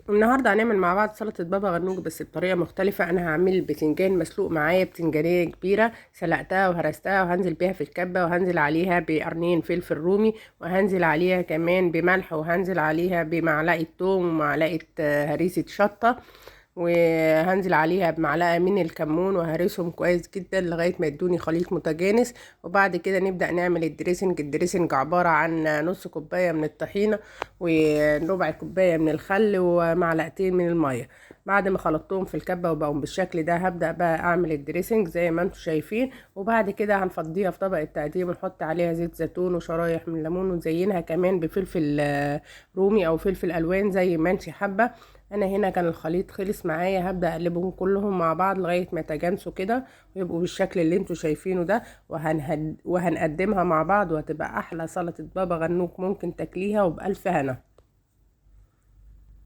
النهارده هنعمل مع بعض سلطه بابا غنوج بس بطريقه مختلفه. انا هعمل البتنجان مسلوق، معايا بتنجانيه كبيره سلقتها وهرستها وهنزل بيها في الكبه، وهنزل عليها بقرنين فلفل رومي، وهنزل عليها كمان بملح، وهنزل عليها بمعلقه توم ومعلقه هريسه شطه، وهنزل عليها بمعلقه من الكمون، وهرسهم كويس جدا لغايه ما يدوني خليط متجانس. وبعد كده نبدا نعمل الدريسنج. الدريسنج عباره عن نص كوبايه من الطحينه وربع كوبايه من الخل ومعلقتين من الميه. بعد ما خلطتهم في الكبه وبقوا بالشكل ده، هبدا بقى اعمل الدريسنج زي ما انتم شايفين. وبعد كده هنفضيها في طبق التقديم ونحط عليها زيت زيتون وشرايح من ليمون، ونزينها كمان بفلفل رومي او فلفل الوان زي ما انت حابه. انا هنا كان الخليط خلص معايا، هبدا اقلبهم كلهم مع بعض لغايه ما يتجانسوا كده ويبقوا بالشكل اللي انتوا شايفينه ده. وهنقدمها مع بعض، وهتبقى احلى سلطه بابا غنوج ممكن تاكليها، وبالف هنا.